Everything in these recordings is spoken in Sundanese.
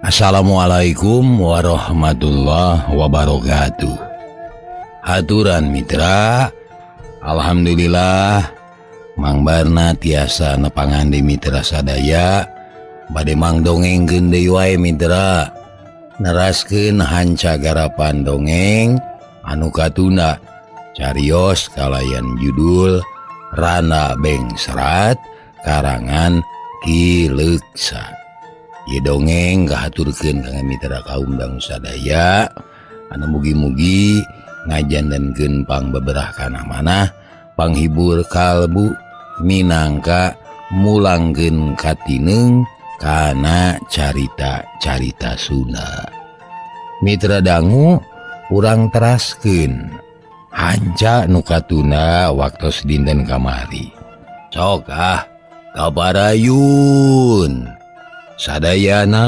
Assalamualaikum warahmatullahi wabarakatuh. Haturan mitra, alhamdulillah Mang Barna tiasa nepangan di mitra sadaya bade mangdongengkeun deui wae mitra, neraskeun hanca garapan dongeng anu katuna carios kalayan judul Rana Beng Serat karangan Ki Leuksa. Ieu dongeng kahaturkeun ka mitra kaum dangu sadaya anu mugi-mugi ngajandankeun pangbeberah kana manah, panghibur kalbu minangka mulangkeun katineng kana carita-carita Sunda. Mitra dangu urang teraskeun hanca nu katuna waktos dinten kamari. Sok kabarayun sadayana.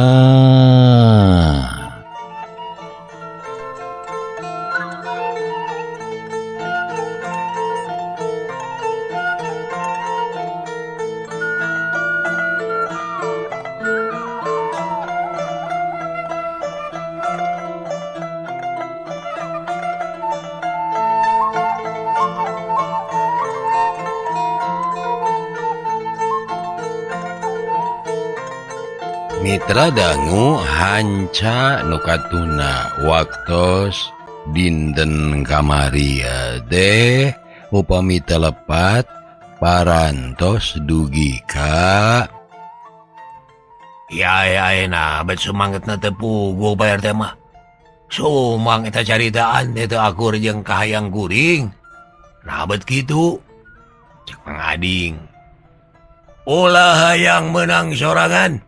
Mitra dangu hanca nu katuna waktos dinten kamari teh upami telepat parantos dugi ka ya na bet sumangetna teu puguh bayar teh mah. Sumang eta caritaan teh teu akur jeung kahayang kuring. Nah bet kitu cek Mang Ading. Ulah hayang menang sorangan.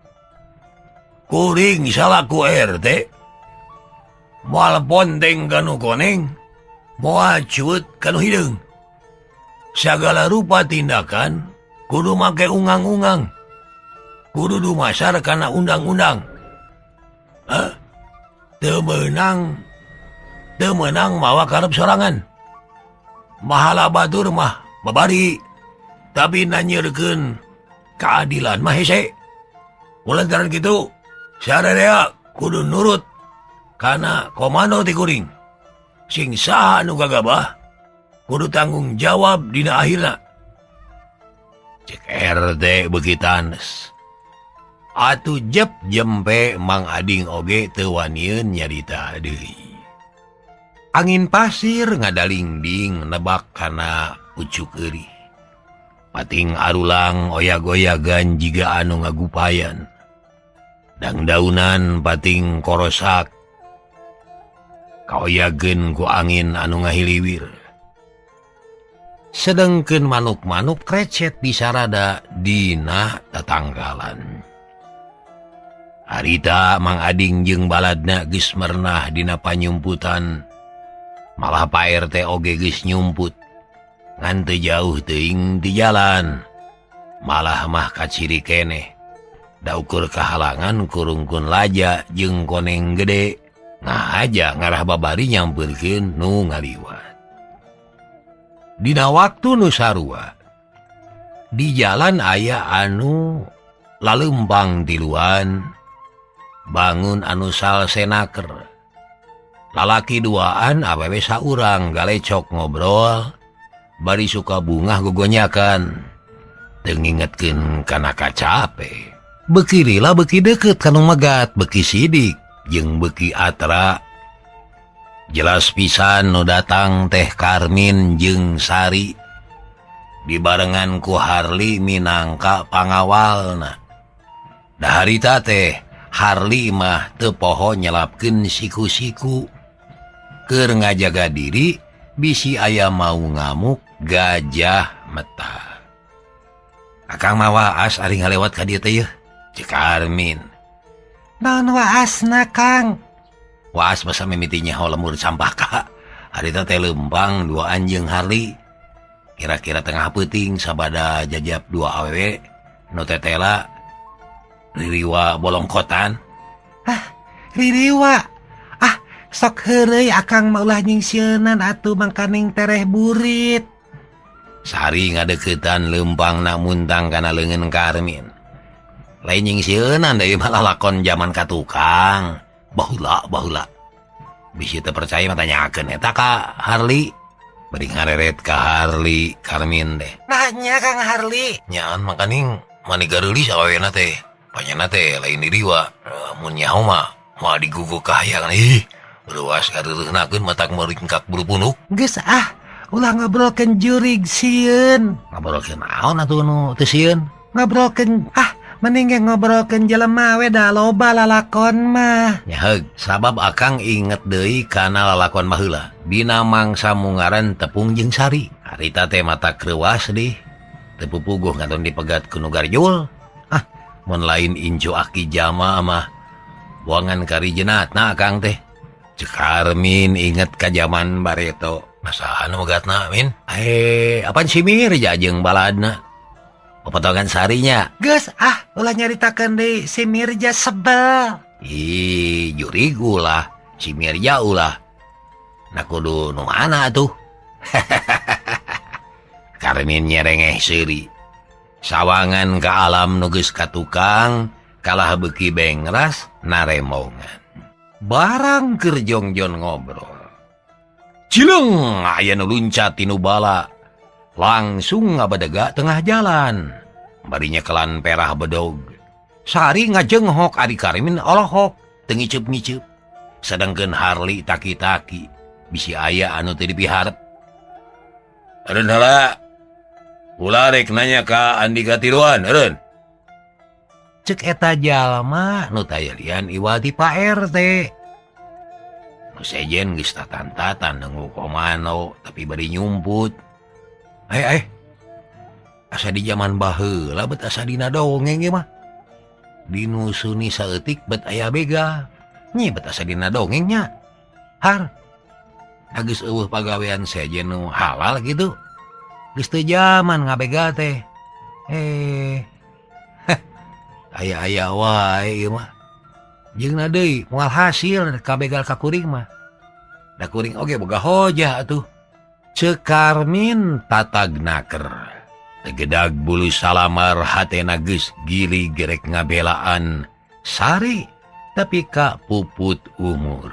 Kuring salaku RT moal ponteng kanu koneng, moal cut kanu hideung. Sagala rupa tindakan kudu make ungang-ungang, kudu dumasar kana undang-undang. Teu meunang mawa karep sorangan. Mahala batur mah babari, tapi nanyieurkeun keadilan mah hese. Kulantaran kitu sadaya kudu nurut kana komando ti kuring. Sing saha anu gagabah kudu tanggung jawab dina akhirna. Cek RT begitanes. Atuh jep jempe Mang Ading oge teu wanieun nyarita deui. Angin pasir ngadalingding nebak kana ucuk eueuh. Pating arulang oyag-oyagan jiga anu ngagupayan. Dangdaunan pating korosak kaoyageun ku angin anu ngahiliwir. Sedengkeun manuk-manuk krecet disarada dina tatangkalan. Harita Mang Ading jeung baladna geus mernah dina panyumputan. Malah Pak RT oge geus nyumput. Ngan teu jauh teuing di jalan. Malah mah kaciri keneh. Da ukur kahalangan kurungkun laja jeung koneng gede ngahaja ngarah babari nyampeurkeun nu ngaliwat. Dina waktu nu sarua di jalan aya anu laleumpang tiluan, bangun anu salsenaker. Lalaki duaan awewe saurang galecok ngobrol bari suka bungah gogonyakan teu ngingetkeun kana kacape. Bekirila beki deket kanu megat beki sidik jeung beki atra. Jelas pisan nu datang teh Karmin jeung Sari dibarengan ku Harli minangka pangawalna. Da harita teh Harli mah teu poho nyelapkeun siku-siku. Keur ngajaga diri bisi aya mau ngamuk gajah meta. Akang mah waas ari ngalewat ka dieu teh yeuh. Cek Karmin. Naon waasna Kang? Waas basa mimitinya hau lemur sampah ka. Harita teh leumpang duaan jeung Harli. Kira-kira tengah peuting sabada jajab dua awewe nu tetela ririwa bolongkotan. Ririwa. Sok heureuy akang mah ulah nyingsieunan atuh mangkaning tereh burit. Sari ngadeuketan leumpang nak muntang kana leungeun Karmin. lain nyingsieunan deui malah lakon zaman katukang. Baheula. Bisi teu percaya mah tanyakeun eta ka Harli. Bari ngareret ka Harli Karmin teh. Nanya Kang Harli. Nyaan makaning mani gareulis awena teh. Panyana teh lain diriwa. Mun nyaho mah moal diguguk ka hayang ih. Ruas gareureunnakeun matak meringkak bulu punuk. Geus ulah ngobrolkeun jurig sieun. Ngobrolkeun naon atuh nu teu sieun? Ngobrolkeun mending ngobrolkeun jelema we da loba lalakon mah. Nyaheug, sabab akang inget deui kana lalakon mah heula. Dina mangsa mungaran tepung jeung sari. Harita teh mata kreuwas deui. Teu pupuguh ngaton dipegat ku nu garjul. Mun lain injo aki jama mah buangan kari jenatna akang teh. Cek Karmin inget ka zaman bareto. Masahan mogatna min? Apaan si Mirja jeung baladna? Pepotongan sarinya. Geus ulah nyaritakeun deui si Mirja sebel. Jurig ulah, si Mirja ulah. Na kudu nu mana atuh? Karmin nyerengeh seuri. Sawangan ka alam nu geus katukang, kalah beuki bengras naremongan. Barang keur jongjon ngobrol. Cileng aya nu luncat tinu bala. Langsung ngabadega tengah jalan. Barinya kelan perah bedog. Sari ngajenghok Adi Karmin olohok teu ngiceup-ngiceup. Sedangkeun Harli taki-taki. Bisi aya anu teu dipiharep. Eureun heula. Ulah rek nanya ka Andika tiluan, eureun. Cek eta jalma nu tayelian iwati Pak RT. Nu sejen geus tatan-tatan nunggu komano tapi bari nyumput. Asa di zaman baheula bet asa dina dongeng ge mah. Dinusuni saeutik bet aya bega. Nyi bet asa dina dongengnya. Har. Geus eueuh pagawean sejen nu halal gitu. Geus teu zaman ngabega teh. Aya-aya wae ieu mah. Jeung deui moal hasil kabegal ka kuring mah. Da kuring oge boga hojah atuh. Cek Karmin tatagnaker. Tegedag bulu salamar hatena geus gili gerek ngabelaan sari tapi ka puput umur.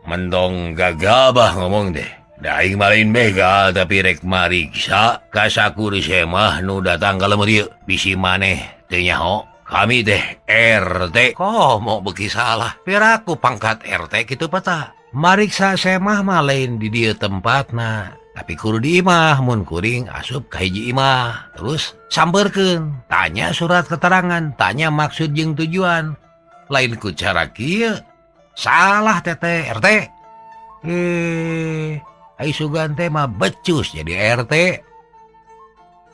Mendong gagabah ngomong deh. Daing malain begal tapi rek mariksa ka sakureuse mah nu datang ka lemur ieu. Bisi maneh teu nyaho. Kami teh RT. Komo beuki salah. Piraku pangkat RT kitu pata. Mariksa semah mah lain di dieu tempatna. Tapi kudu di imah mun kuring asup ka hiji imah. Terus sampeurkeun, tanya surat keterangan, tanya maksud jeung tujuan. Lain ku cara kieu. Salah teteh RT. Ai sugan teh mah becus jadi RT.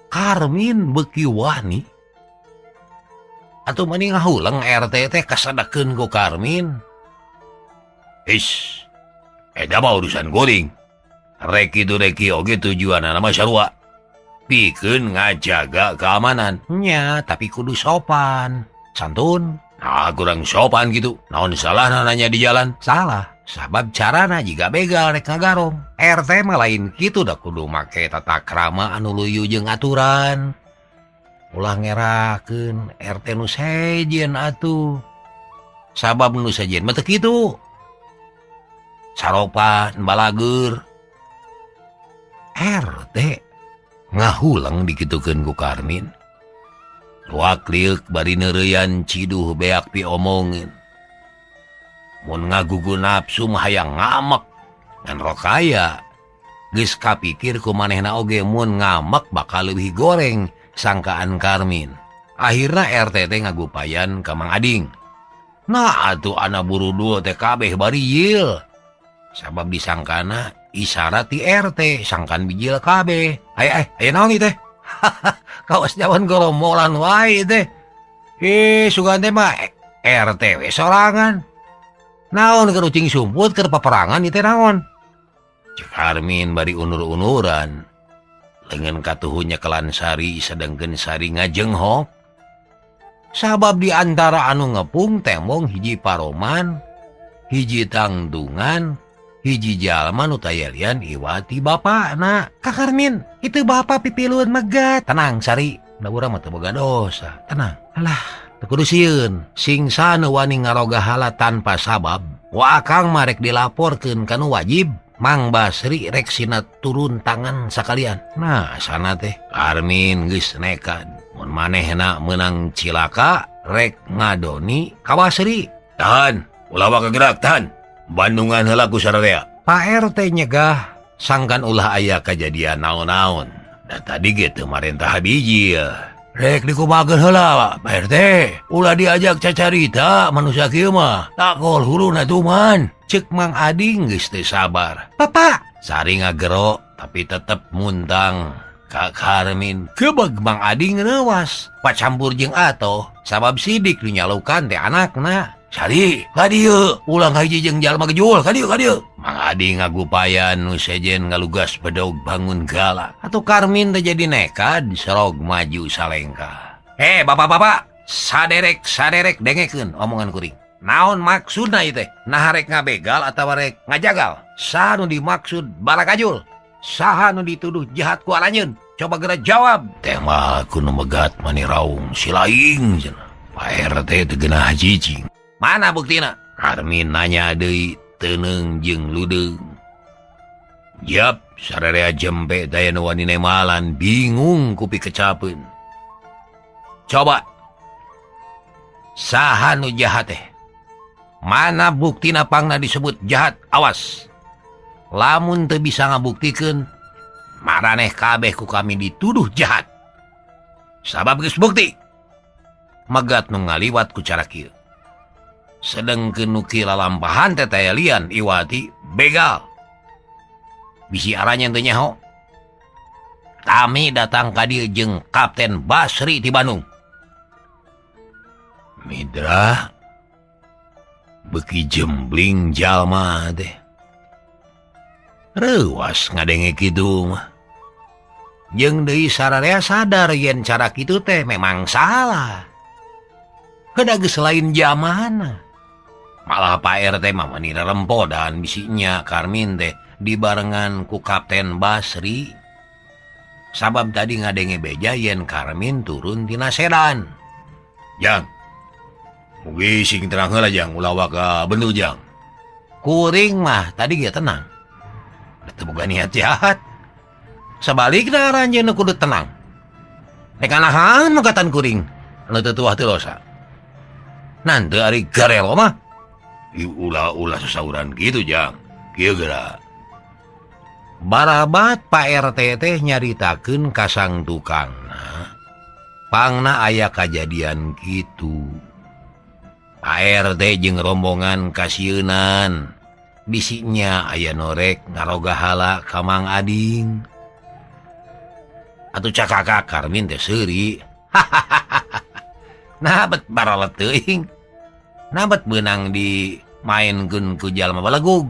Karmin beuki wani. Atuh mending ngahulang RT teh kasadekeun ku Karmin. Eta mah urusan goring. Reki oge tujuanna mah sarua. Pikeun ngajaga keamanan. Nya, tapi kudu sopan. Santun. Kurang sopan gitu. Naon salahna nanya di jalan? Salah. Sabab carana jiga begal rek ngagarong. RT mah lain kitu da kudu make tata krama anu luyu jeung aturan. Ulah ngerakeun RT nu sejen atuh. Sabab nu sejen mah teu kitu. Saropan balagur. RT ngahulang dikitukeun ku Karmin. Luak liuk bari neureuyan ciduh beak piomongin. Mun ngagugu nafsu mah hayang ngamek. Ngan rokaya. Geus kapikir ku manehna oge mun ngamek bakal leuwih goreng sangkaan Karmin. Akhirna RT teh ngagupayan ka Mang Ading. Nah atuh ana buru-dul teh kabeh bari yil. Sabab disangkana isyarat ti RT sangkan bijil kabeh. Aya naon ieu teh? Kaos jaman goromolan wae teh. Sugan teh mah RT we sorangan. Naon keur ucing sumput keur paperangan ieu teh naon? Cek Karmin bari unur-unuran. Leungeun katuhunya kelan sari sedengkeun sari ngajenghok. Sabab di antara anu ngepung temong hiji paroman, hiji tangdungan, hiji jalma nu tayelian iwati bapakna. Kak Karmin, itu bapak pipiluan megat. Tenang, Sari. da urang mah teu boga dosa. Tenang. Alah, teu kudu sieun. Singsa nu wani ngaroga hala tanpa sabab, wa akang mah rek dilaporkeun kanu wajib. Mang Basri rek sina turun tangan sakalian. Nah, sana teh Karmin geus nekat. Mun manehna meunang cilaka rek ngadoni ka Basri. Tahan, ulah wae gerak tahan. Bandungan heula ku sararea. Pak RT nyegah sangkan ulah aya kejadian naon-naon. Da tadi ge teu marentah biji ya. Rek dikumakeun heula Pak RT. Ulah diajak cacarita manusia kieu mah. Takol huruna tuh man. Cek Mang Ading geus teu sabar. Papa, sari ngagero tapi tetep muntang. Kak Karmin kebeg Mang Ading neuwas. Pacampur jeung Ato sabab sidik nu nyalukan teh anakna. Sari, ka dieu, ulang hiji jeung jalma gejul, ka dieu. Mang Ading ngagupayan nu sejen ngalugas bedog bangun galak. Atuh Karmin teh jadi nekad serog maju salengka. Bapak-bapak, saderek dengekeun omongan kuring. Naon maksudna ieu teh? Nah rek ngabegal atawa rek ngajagal? Saha nu dimaksud balakajul? Saha nu dituduh jahat ku aranjeun? Coba geura jawab. Teh mah kudu megat mani raung silaing cenah. Pak RT teu geunah cicing. Mana buktina? Karmin nanya deui teuneng jeung ludeung. Yap, sararea jempe daya nu wani nemalan bingung ku pikecapeun. Coba. Saha nu jahat teh? Mana buktina pangna disebut jahat? Awas. Lamun teu bisa ngabuktikeun, maraneh kabeh ku kami dituduh jahat. Sabab geus bukti. Megat nu ngaliwat ku cara kieu. Sedengkeun nu kieu lalampahan teh taya lian iwati begal. Bisi aranya teu nyaho. Kami datang ka dieu jeung Kapten Basri ti Bandung. Mitra beki jembling jalma teh. Reuas ngadenge kitu mah. Jeung deui sararea sadar yen cara kitu teh memang salah. Heuda geus lain jamanna. Malah Pak RT mah mani rerempodan bisinya Karmin teh dibarengan ku Kapten Basri. Sabab tadi ngadenge beja yen Karmin turun tina sedan. Jang, mugi sing terang heula Jang, ulah ka bendu Jang. Kuring mah tadi ge tenang. Teu boga niat jahat. Sabalikna aranjeun kudu tenang. Nek anahan magatan kuring, anu teu tuah teu dosa. Nanti ari garelo mah ulah sasauran gitu Jang. Kieu geura. Barabat Pak RT teh nyaritakeun ka sang tukangna. Pangna aya kajadian kitu. Pak RT jeung rombongan kasieunan. Bisinya aya norek ngaroga hala ka Mang Ading. Atuh cakak Karmin teh seuri. Nah bet baralet teuing. Nabat beunang di mainkeun ku jalma balegug.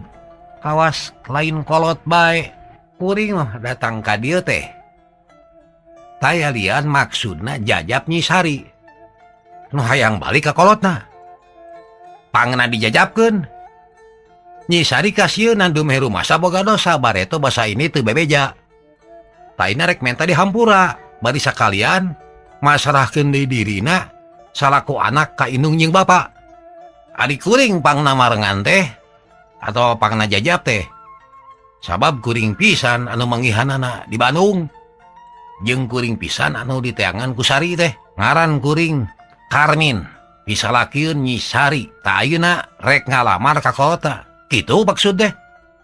Kawas lain kolot bae. Kuring mah datang ka dieu teh. Taya lian maksudna jajab Nyi Sari. Nu hayang balik ka kolotna. Pangna dijajabkeun. Nyi Sari kasieun dumeh rumasa boga dosa bareto basa ini teu bebeja. Taina rek menta dihampura. Bari sakalian masarahkeun deui dirina salaku anak ka indung jeung bapa. Ari kuring pangna marengan teh atau pangna jajab teh. Sabab kuring pisan anu manggihanana di Bandung. Jeung kuring pisan anu diteangan ku Sari teh. Ngaran kuring Karmin. Pisalakieun Nyi Sari. Ta ayeuna rek ngalamar ka kota. Kitu maksud teh.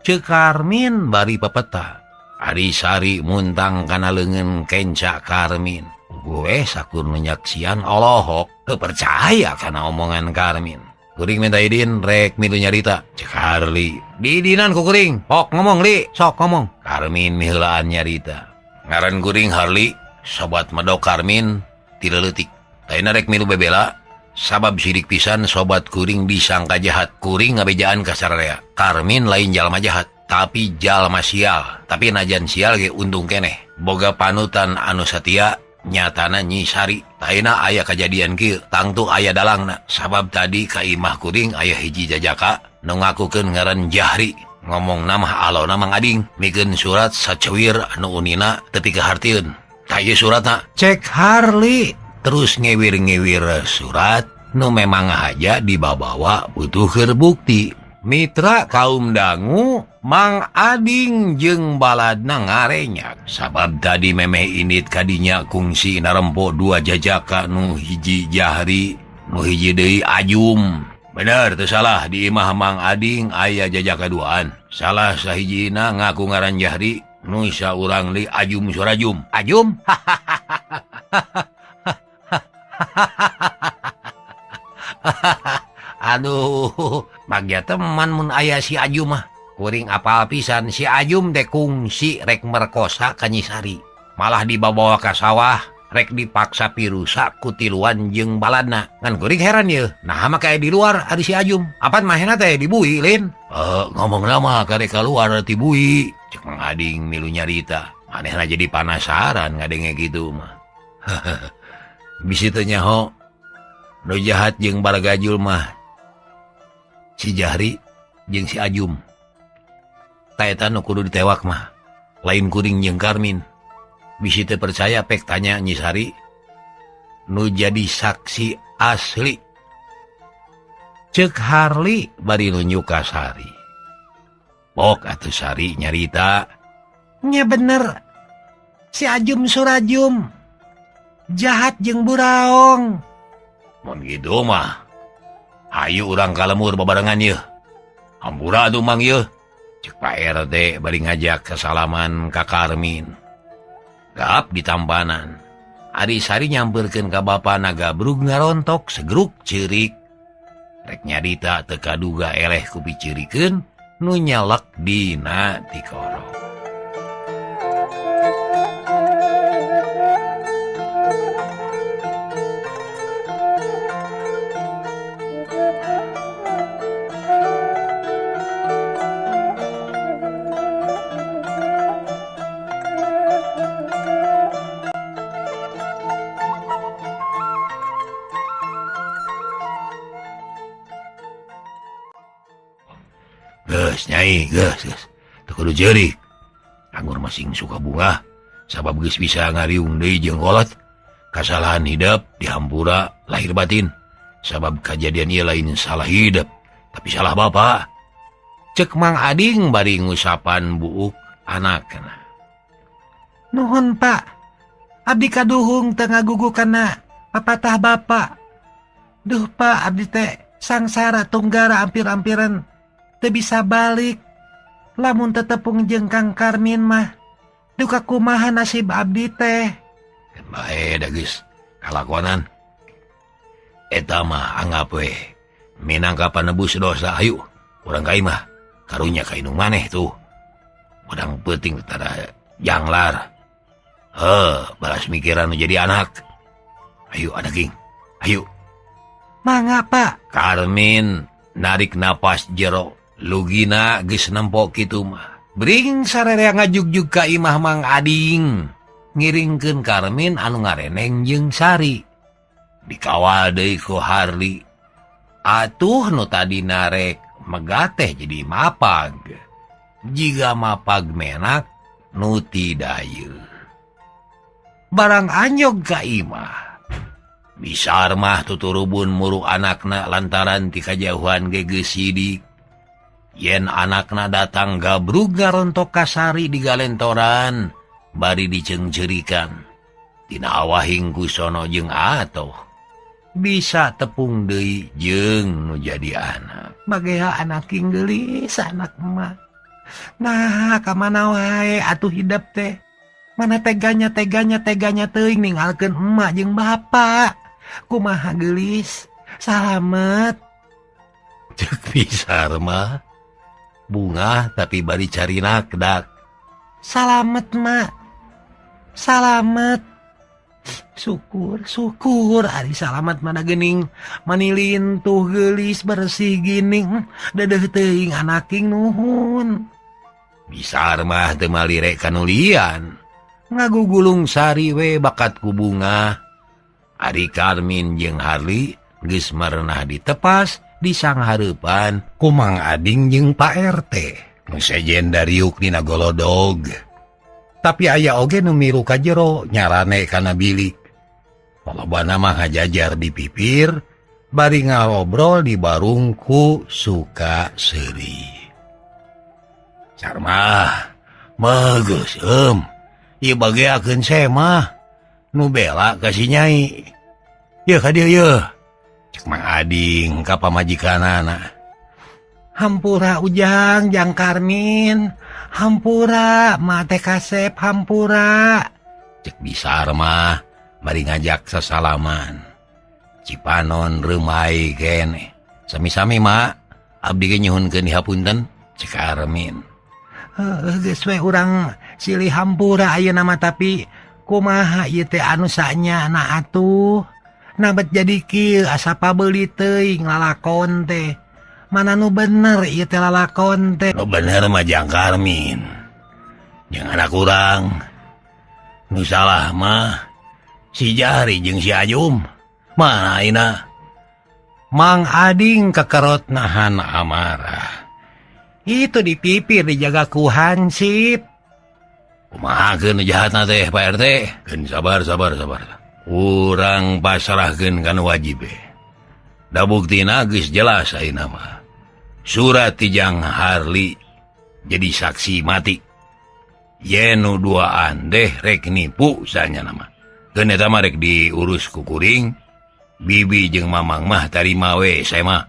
Ceuk Karmin bari pepeta. Ari Sari muntang kana leungeun kenca Karmin. Gue sakur nyaksian Allahok. Teu percaya kana omongan Karmin. Kuring minta idin rek milu nyarita. Cek Harli. Diidinan ku kuring. Pok ngomong li. Sok ngomong. Karmin miheulaan nyarita. Ngaran kuring Harli. Sobat medok Karmin. Tidak leutik. Taina rek milu bebela. Sabab sidik pisan sobat kuring disangka jahat. Kuring ngabejaan ka sararea. Karmin lain jalma jahat. Tapi jalma sial. Tapi najan sial ge untung keneh. Boga panutan anu satia. Nyatana Nyi Sari. Taina aya kejadian kieu. Tangtu aya dalangna. Sabab tadi ka imah kuring aya hiji jajaka. Nu ngakukeun ngaran Jahri. Ngomong nama alona Mang Ading. Mikeun surat saceuwir anu unina teu pikahartieun. Taya surat cek Harli terus ngewir-ngewir surat nu memang aja dibawa butuh bukti. Mitra kaum dangu Mang Ading jeung baladna ngarenyak sabab tadi memeh init kadinya kungsi narempo dua jajaka nu hiji Jahri nu hiji deui Ajum. Bener teu salah di imah Mang Ading aya jajaka duaan. Salah sahijina ngaku ngaran Jahri nu saurang li Ajum Surajum. Ajum? Aduh, bagja teman mun aya si Ajum mah. Kuring apal pisan si Ajum teh kungsi rek merkosa ka Nyisari. Malah dibawa ka sawah, rek dipaksa pirusa ku tiluan jeung baladna. Ngan kuring heran ye. Nah mah kayak di luar ari si Ajum. Apan mahena teh dibui lin. Ngomong nama karek keluar ti bui. Cek Mang Ading milu nyarita. Manehna jadi penasaran ngadenge gitu mah. Bisi teh nyaho. Nu jahat jeung baragajul mah si Jahri jeung si Ajum. Taeta nu kudu ditewak mah lain kuring jeung Karmin. Bisi teu percaya pek tanya Nyisari nu jadi saksi asli. Cek Harli bari nunjuk ka Sari. Pok atuh Sari nyarita. Nya bener. Si Ajum Surajum jahat jeung buraong. Mun gitu mah hayu urang kalemur babarengan ye. Hampura atuh Mang ye. Cek Pak RT bari ngajak kesalaman ka Karmin. Gap di tampanan. Ari Sari nyamperkeun ka bapana gabrug ngarontok segruk ceurik. Rek nyarita teu kaduga eleh ku piceurikeun nu nyalek dina tikoro. Geus Nyai, geus. Teu kudu jeurik. Anggur masing suka bunga, sabab geus bisa ngariung deui jeung kolot. Kasalahan hidup dihampura lahir batin. Sabab kejadian ieu lain salah hidup, tapi salah bapa. Cek Mang Ading bari ngusapan buuk anakna. Nuhun Pak, abdi kaduhung teu ngagugukanna papatah bapa. Duh Pak, abdi teh sangsara tunggara ampir-ampiran teu bisa balik. Lamun tetepung jeung Kang Karmin mah duka kumaha nasib abdi teh. Bae da geus kalakonan. Eta mah anggap we minangka panebus dosa. Hayu urang ka imah karunya ka indung maneh tuh. Udang peuting tada janglar. Balas mikiran nu jadi anak. Ayo ada king. Ayo. Mangga Pak. Karmin narik napas jero. Lugina geus nempo kitu mah. Bring sararea ngajugjug ka imah Mang Ading. Ngiringkeun Karmin anu ngareneng jeung Sari. Dikawal deui ku Harli. Atuh nu tadi narek megah teh jadi mapag. Jiga mapag menak nu ti dayeul. Barang anyog ka imah. Bisar mah tuturubun muru anakna lantaran ti kajauhan ge geus sidik. Yen anakna datang gabrug ngarontok ka Sari di galentoran, bari diceungceurikan. Tina awahing kusono jeung atoh. Bisa tepung deui jeung nu jadi anak. Bagea anak king geulis anak emak. Nah, ka mana wae atuh hidup teh. Mana teganya teuing ninggalkeun emak jeung bapa. Kumaha geulis? Salamet. Cek pisar mah. Bunga tapi bari carina kedak. Salamet mak. Salamet. Syukur ari salamet mana geuning manilin tuh geulis bersih gini. Dadeuh teuing anaking nuhun. Bisar mah teu malirek kanulian. Ngagugulung Sari we bakat ku Bunga. Ari Karmin jeung Harli geus marenah ditepas di sanghareupan ku Mang Ading jeung Pak RT. Nu sejen dariuk dina golodog. Tapi aya oge nu miru ka jero nyarane kana bilik. Palobana mah ngajajar di pipir, bari ngobrol di barungku suka seuri. Sarmah, bagus ieu bageakeun saya mah nu bela ka si Nyai. Yeuh ka dieu yeuh. Cek Mang Ading ka pamajikanana. Hampura Ujang, Jang Karmin. Hampura, mate kasep hampura. Cek Bisar mah bari ngajak sasalaman. Cipanon reumai kene. Sami-sami mak, abdi ge nyuhunkeun dihapunten, cek Armin. Geus we urang silih hampura ayeuna mah tapi kumaha ieu teh anu sanyana atuh. Nabat jadi kieu asa pabeuli teuing lalakon teh. Mana nu bener ieu teh lalakon teh. Nu bener mah Jang Karmin. Jeung anak urang. Nu salah mah si Jari jeung si Ayum. Mana ayeuna? Mang Ading kekerot nahan amarah. Itu dipipir dijaga ku Hansip. Kumahakeun jahatna teh Pak RT? Keun sabar. Urang pasrahkeun kana wajib. Da buktina geus jelas ayeuna mah. Surat ti Jang Harli jadi saksi mati. Yen nu duaan deh rek nipu sanyana mah. Keun eta mah rek diurus ku kuring. Bibi jeung Mamang mah tarima we saya mah.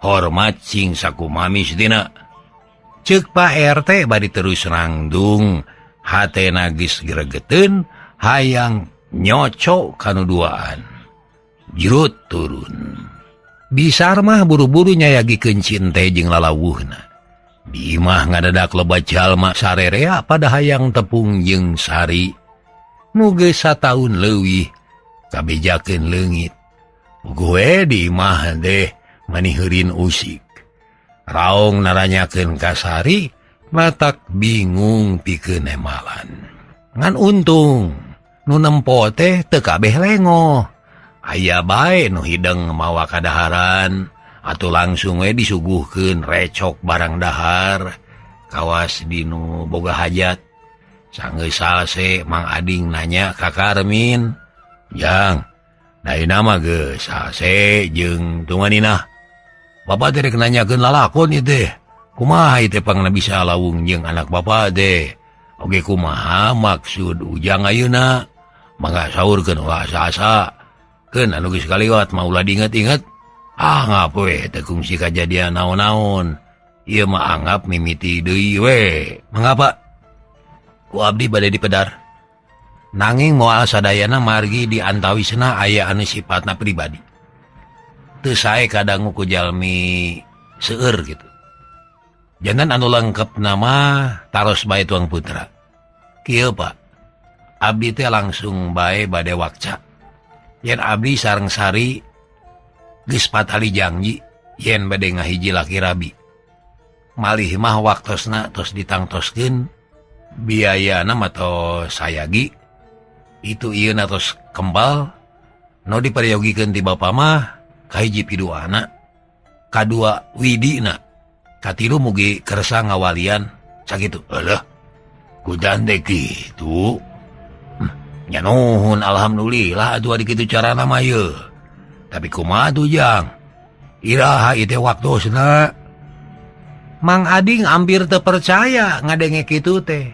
Hormat sing sakumaha mistina. Ceuk Pak RT bari terus rangdung, hatena geus gregeteun hayang nyocok kanu duaan. Jerut turun. Bisar mah buru-buru nyayagikeun cinte jeung lalawuhna. Di imah ngadadak loba jalma sarerea pada hayang tepung jeung sari. Nu geus sataun leuwih kabejakeun leungit. Gue di imah deh maniheurin usik. Raong naranyakeun ka Sari, matak bingung pikeun emalan. Ngan untung, nu nempo teh teu kabeh lengo. Aya bae nu hideng mawa kadaharan, atuh langsung we disuguhkeun recok barang dahar, kawas dinu boga hajat. Sanggeus salse Mang Ading nanya ka Karmin, "Jang, daina mah geus salse jeung tunganina. Bapak teh rek nanyakeun lalakon ieu teh. Kumaha ieu teh pangna bisa lawung jeung anak bapak teh? Oge kumaha maksud Ujang ayeuna? Mangga saurkeun ulah asa-asa. Keun anu geus kaliwat mah ulah diinget-inget. Ah ngapoe teh kungsi kajadian naon-naon. Ieu mah anggap mimiti deui we. Mangga Pak. Ku abdi bade dipedar. Nanging moal sadayana margi diantawisna aya anu sifatna pribadi. Teu sae kadang ku jalmi seueur gitu. Jangan anu lengkep nama taros bae tuang putra. Kieu Pak. Abdi teh langsung bae bade wakca. Yen abdi sareng Sari geus patali janji yen bade ngahiji laki rabi. Malih mah waktosna tos ditangtoskeun biayana mah tos sayagi. Itu ieuna tos kembal no dipariyogikeun ti bapa mah kahiji piduana, kadua widina, katilu mugi kersa ngawalian sakitu. Alah, kudan teh kitu. Nya nuhun alhamdulillah atuh ari kitu carana mah yeuh. Tapi kumaha tuh Jang? Iraha ieu teh waktosna. Mang Ading hampir teu percaya ngadenge kitu teh.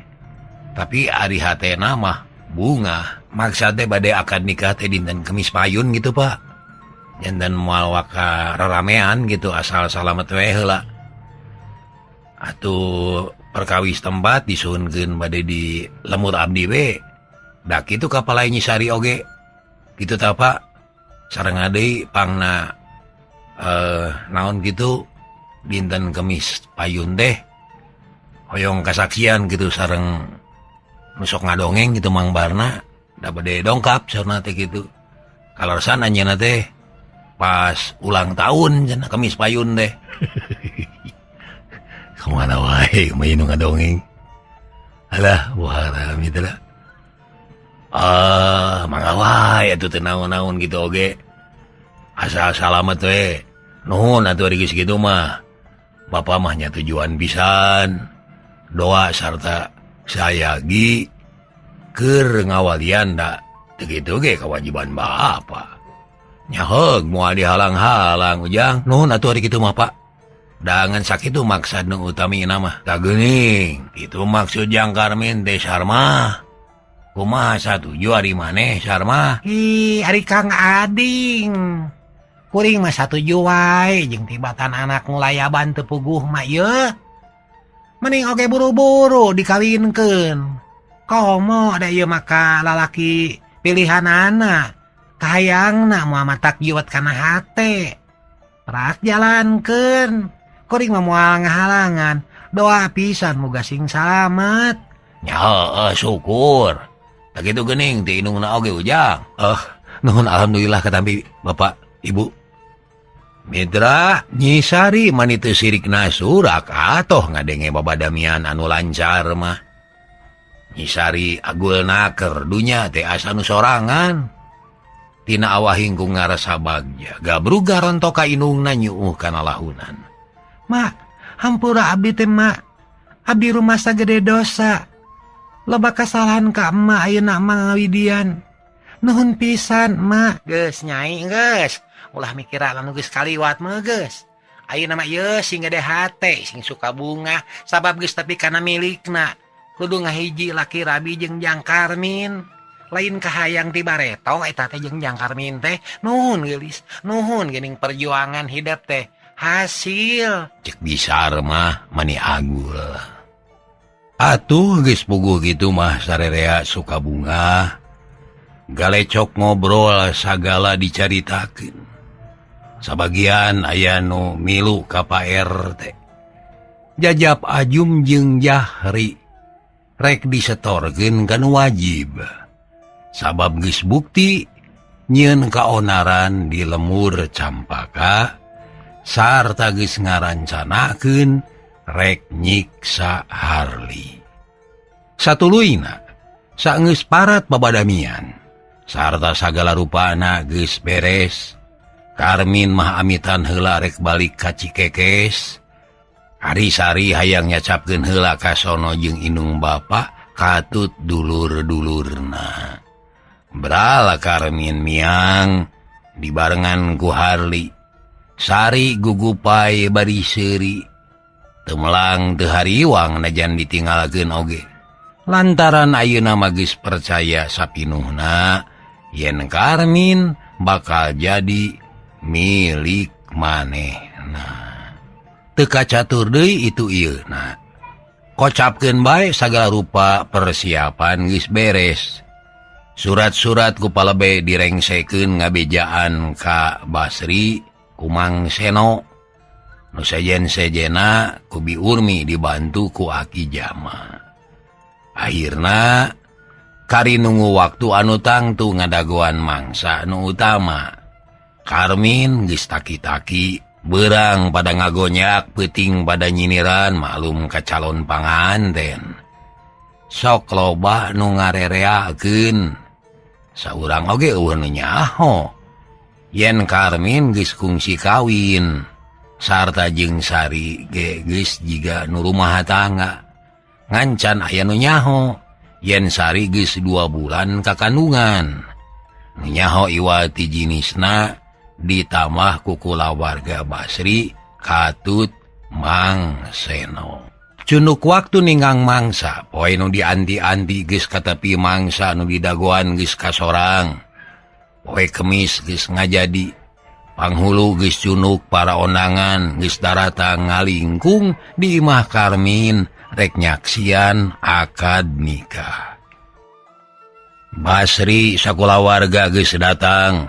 Tapi ari hatena mah bunga. Maksud teh bade akad nikah teh dinten Kemis Payun gitu Pak. Dan moal waka raramean gitu asal salamet we heula. Atuh perkawis tempat disuhunkeun bade di lemur abdi we. Da kitu kapalae Nyi Sari oge. Kitu tah Pak. Sareng deui pangna naon gitu dinten Kemis Payun teh hoyong kasaksian gitu sareng nusok ngadongeng gitu Mang Barna. Da bade dongkap sareng teh gitu. Kalorsan anjeunna teh pas ulang tahun cenah Kemis Payun deh. Kemana wae main ngadongeng. Alah buharam itu lah. Mangga wae atuh teu naon-naon gitu oge. Asal salamet we. Nuhun atuh ari geus kitu mah. Bapa mah nya tujuan pisan. Doa sarta sayagi Ker ngawalian da begitu ge kewajiban bapak. Nyaheg moal dihalang-halang ujang. Nuhun atuh ari kitu mah Pak. Dangan sakitu maksud nu utami nama. Tak geuning. Itu maksud Jang Karmin teh Sarma. Kumaha satuju ari maneh Sarma? Ari Kang Ading. Kuring mah satuju wae jeung tibatan anak ngulayaban teu puguh mah yeuh. Mending oge buru-buru dikawinkeun. Komo da ieu maka lalaki pilihanana. Kahayangna moal matak jiwat kana hate. Prak jalankeun. Kuring mah moal ngahalangan. Doa pisan muga sing salamet. Nya syukur. Tak gitu geuning ti indungna oge ujang. Nuhun alhamdulillah katampi Bapak, Ibu. Mitra, Nyi Sari mani teu sirikna surak atoh ngadenge babadamian anu lancar mah. Nyi Sari agulna keur dunya teh asa nu sorangan. Tina awahing ku ngarasa bagja, gabruga rontok ka indungna nyuuh kana lahunan. Mak, hampura abdi teh mak. Abdi rumasa gede dosa. Loba kasalahan ka emak ayeuna mah ngawidian. Nuhun pisan mak. Geus nyai geus. Ulah mikira anu geus kaliwat mah geus. Ayeuna mah yeuh sing gede hate, sing suka bunga, sabab geus tepi kana milikna. Kudu ngahiji laki rabi jeung Jang Karmin. Lain kahayang ti bareto eta teh jeung Jang Karmin teh. Nuhun geulis, nuhun geuning perjuangan hidup teh hasil. Cek bisar mah mani agul. Atuh geus puguh kitu mah sarerea suka bunga. Galecok ngobrol sagala dicaritakeun. Sabagian aya nu milu ka Pak RT. Jajab Ajum jeung Jahri rek disetorkeun kana wajib. Sabab geus bukti nyieun kaonaran di lemur Campaka sarta geus ngarancanakeun rek nyiksa Harli. Satuluina saenggeus parat babadamian sarta sagala rupana geus beres. Karmin mah amitan heula rek balik ka Cikekes. Ari Sari hayang nyacapkeun heula ka sono jeung indung bapa katut dulur-dulurna. Brala Karmin miang dibarengan ku Harli. Sari gugupai bari seuri. Temelang teu hariwang najan ditinggalkeun oge. Lantaran ayeuna mah geus percaya sapinuhna yen Karmin bakal jadi milik manehna. Teu kacatur deui itu ieuna. Kocapkeun bae sagala rupa persiapan geus beres. Surat-surat ku palebe direngsekeun ngabejaan ka Basri ku Mang Seno. Nu sejen-sejena ku Bi Urmi dibantu ku Aki Jama. Akhirna kari nunggu waktu anu tangtu ngadagoan mangsa nu utama. Karmin geus taki-taki beurang pada ngagonyak peuting pada nyiniran maklum ka calon panganten. Sok loba nu ngarereakeun. Saurang oge eueuh nu nyaho. Yen Karmin geus kungsi kawin. Sarta jeung Sari ge geus jiga nu rumaha tangga. Ngancan aya nu nyaho yen Sari geus 2 bulan kakandungan. Nu nyaho iwati jinisna ditambah ku kulawarga Basri katut Mang Seno. Cunduk waktu ninggang mangsa poe nu dianti-anti geus katepi mangsa nu didagoan geus kasorang. Poe Kemis geus ngajadi. Panghulu geus cunuk para ondangan geus daratang ngalingkung di imah Karmin rek nyaksian akad nikah. Basri sakulawarga geus datang.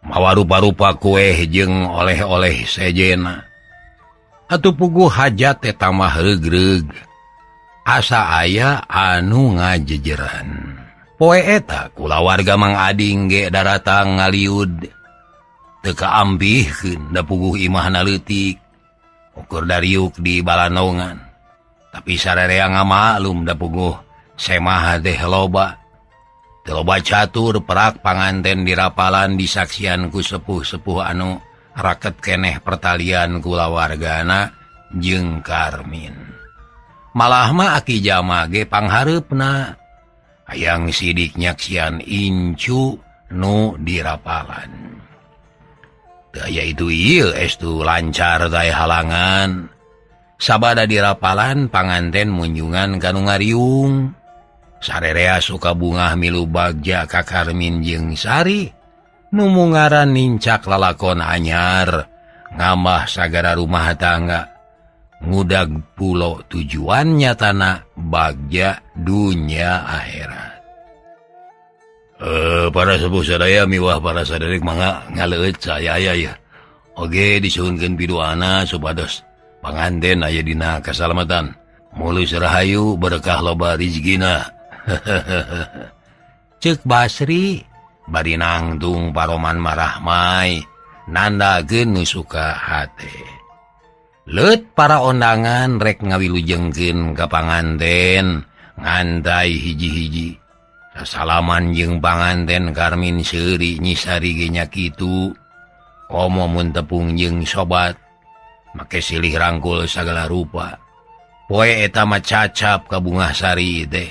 Mawa rupa-rupa kue jeung oleh-oleh sejena. Atuh puguh hajat teh tamah reug-reug. Asa aya anu ngajejeran. Poe eta kulawarga Mang Ading ge daratang ngaliud. Teu kaampihkeun da puguh imahna leutik. Ukur dariuk di balanongan. Tapi sarerea ngamaklum da puguh semaha teh loba. Teu loba catur perak panganten dirapalan disaksian ku sepuh-sepuh anu raket keneh pertalian kulawargana jeung Karmin. Malah mah Aki Jama ge panghareupna. hayang sidik nyaksian incu nu dirapalan. Daya itu estu lancar daya halangan. Sabada dirapalan panganten munjungan kanu ngariung. Sarerea suka bunga milu bagja ka Karmin jeung Sari. Nu mungaran nincak lalakon anyar. Ngambah sagara rumah tangga. Ngudag pulau tujuan nyatana bagja dunya akhirat. Para sepuh sadaya miwah para sadarik mangga ngaleut saya ya. Oge disuhunkeun piduana supados panganten aya dina kasalamatan. Mulus rahayu berkah loba rezekina. Ceuk Basri bari nangtung paroman marahmai nandageun nu suka hate. Leut para ondangan rek ngawilujengkeun ka panganten ngantai hiji-hiji. Sasalaman jeung panganten Karmin Seuri nyisari ge nya kitu. Komo mun tepung jeung sobat make silih rangkul sagala rupa. Poe eta mah cacap ka Bunga Sari teh.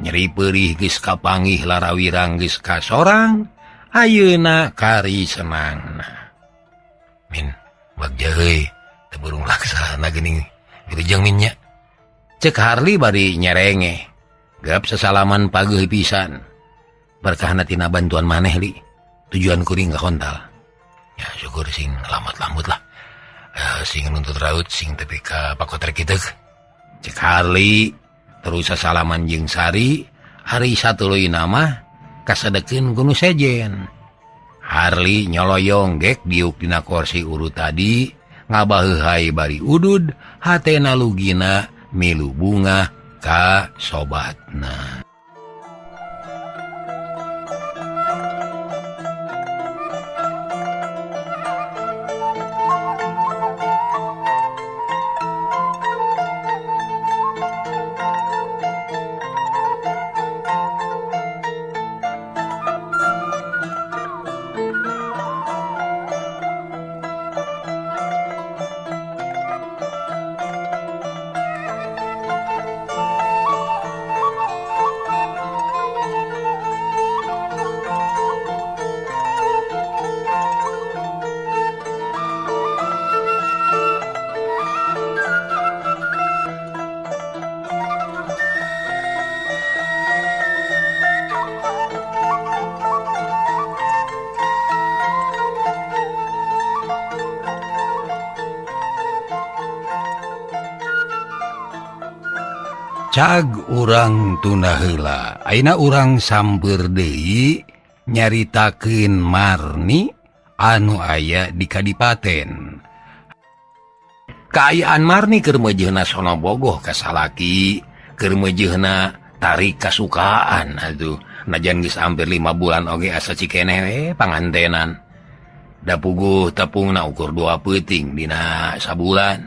Nyeri peurih geus kapangih larawirang geus kasorang. Ayeuna kari senangna. Min bagja heuy teu burung laksana geuning wilujeng min nya. Ceuk Harli bari nyerenge. Gap sesalaman pageuh pisan. Berkahna tina bantuan maneh li. Tujuan kuring ka kontal. Ya syukur sing lambat-lambut lah. Sing nuntut raut sing tepi ka pakoter kitu. Cek Harli terus sesalaman jeung Sari. Hari satuluy nama kasadekeun ku nu sejen. Harli nyoloyong gek diuk dina kursi urut tadi. Ngabaheuhai bari udud. Hatena lugina milu bunga ka sobatna. Cag urang tunda heula. Ayeuna urang samper deui nyaritakeun Marni anu aya di Kadipaten. Kaayaan Marni keur meujeuhna sono bogoh ka salaki, keur meujeuhna tarik kasukaan atuh. Najan geus hampir 5 bulan oge asa cikeneh we pangantenan. Da puguh tepungna ukur 2 peuting dina sabulan.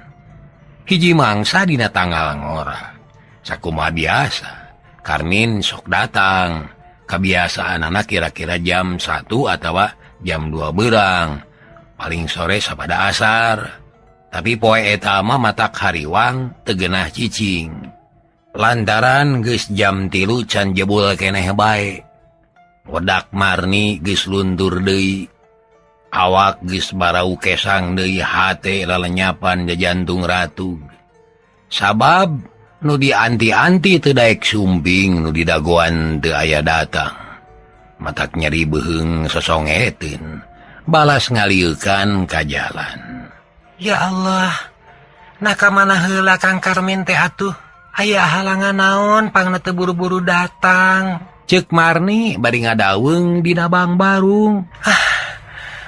Hiji mangsa dina tanggal ngora. Sakumaha biasa, Karmin sok datang. Kebiasaan anak kira-kira jam 1 atau jam 2 berang. Paling sore sapada asar. Tapi poe eta mah matak hariwang tegenah cicing. Lantaran geus jam 3 can jebul keneh bae. Wedak Marni geus luntur deui. Awak geus barau kesang deui hate lalenyapan di jantung ratu. Sabab nu di anti-anti teu daek sumping nu di dagoan teu aya datang. Matak nyeri beheung sosongeteun. Balas ngalieukan ka jalan. Ya Allah, naka mana heula Kang Karmin teh atuh? Aya halangan naon pangna teu buru-buru datang? Ceuk Marni bari ngadaweung dina Bang Barung.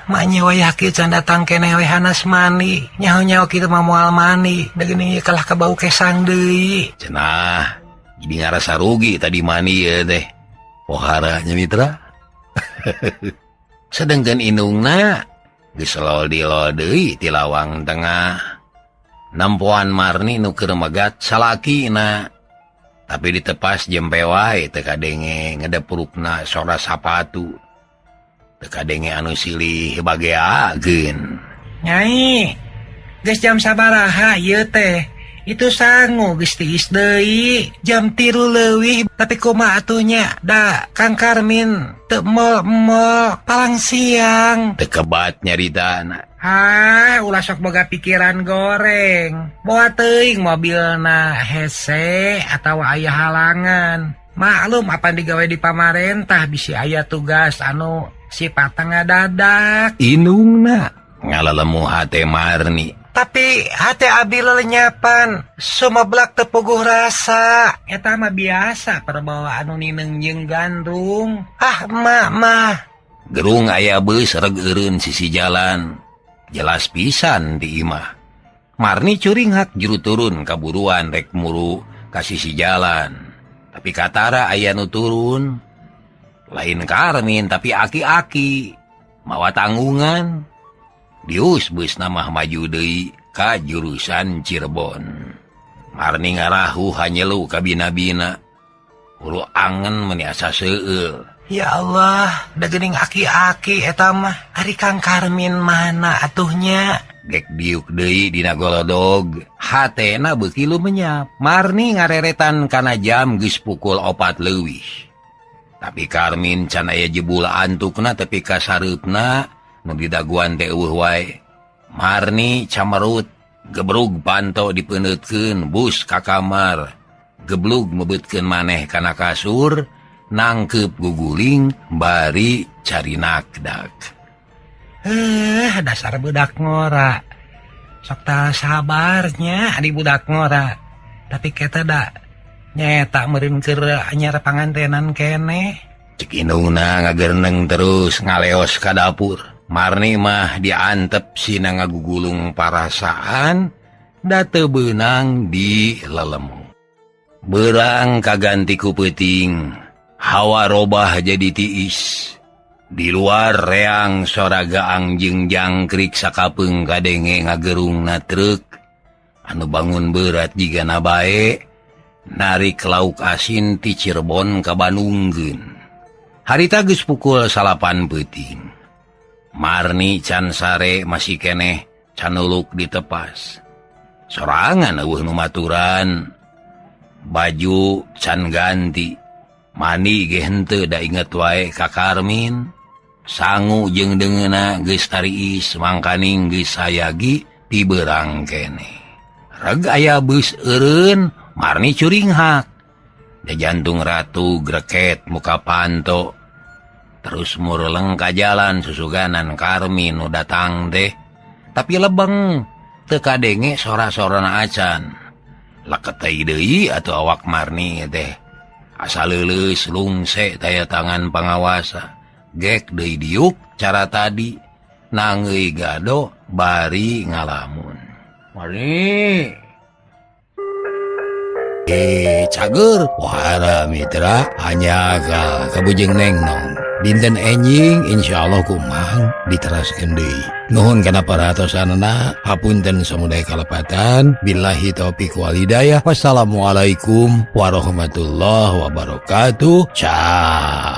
Mak nyawa yakin can datang keneh we hanas mani. Nyaho-nyaho kitu mah moal mani. Da geuning kalah ka bau kesang deui. Cenah, jadi ngarasa rugi tadi mani ya teh. Pohara nya mitra. Sedengkeun indungna geus lol-dilol deui ti lawang tengah. Nampoan Marni nu keur megat salakina. Tapi ditepas jempe wae teu kadenge ngedepurukna sora sapatu. Teu kadenge anu silih bageakeun. Nyai, geus jam sabaraha ieu teh? Itu sangu geus tiis deui. Jam 3 leuwih tapi kumaha atunya? Da Kang Karmin teu mall palang siang. Teu kebat nyaritana. Ulah sok boga pikiran goreng. Bawa teuing mobilna hese atawa aya halangan. Maklum apa digawe di pamarentah bisi aya tugas anu sipatna ngadadak. Inungna ngalalemu hate Marni. Tapi hati abi lelenyapan, sumeblak tepuguh rasa. Eta mah biasa perbawa anu nineng jeung gandung. Mah. Gerung aya beus reg eureun sisi jalan. Jelas pisan di imah. Marni curing hak juru turun kaburuan rek muru ka sisi jalan. Tapi katara aya nu turun. Lain Karmin tapi aki-aki. Mawa tanggungan. Dius beus namah maju deui ka jurusan Cirebon. Marni ngarahu hanyelu ka bina-bina. Ulu angen meni asa seueul. Ya Allah, da geuning aki-aki eta mah. Ari Kang Karmin mana atuhnya? Gek diuk deui dina golodog. Hatena beuki lumenyap. Marni ngareretan kana jam geus pukul 4 leuwih. Tapi Karmin can aya jebul antukna tepi ka sareupna. Nu didaguan teh eueuh wae. Marni camerut, gebrug panto dipeneutkeun bus ka kamar. Geblug mebeutkeun maneh kana kasur, nangkeup guguling bari cari nakdak. Dasar budak ngora. Sok tah sabarnya adi budak ngora. Tapi kita da nyeta meureun keur anyar pangantenan keneh. Cek indungna ngagereneng terus ngaleos ka dapur. Marni mah diantep sina ngagugulung parasaan da teu beunang di lelemu. Beurang kaganti ku peuting, hawa robah jadi tiis. Di luar reang soraga angjing jangkrik sakapeung kadenge ngagerungna truk. Anu bangun berat jigana bae, narik lauk asin ti Cirebon ka Bandungkeun. Harita geus pukul 8 peuting. Marni can sare masih keneh can uluk ditepas. Sorangan eueuh nu maturan. Baju can ganti. Mani ge henteu da inget wae ka Karmin. Sangu jeung deungeuna geus tariis mangkaning geus sayagi ti beurang keneh. Reg aya beus eureun, Marni curing hak. Da jantung ratu greket muka panto. Terus mureleng ka jalan susuganan Karmin nu datang teh. Tapi lebeng teu kadenge sora-sorana acan. Laketei deui atuh awak Marni teh. Asa leuleus lungse taya tangan pangawasa. Gek deui diuk cara tadi. Nangeuy gado bari ngalamun. Marni. Cager. Wahara mitra hanya ka bujeng neng nong. Dinten enjing insyaallah kumang diteraskeun deui. Nuhun kana paratosanna, hapunten samudaya kalepatan. Billahi taufiq wal hidayah. Wassalamualaikum warahmatullahi wabarakatuh. Ciao.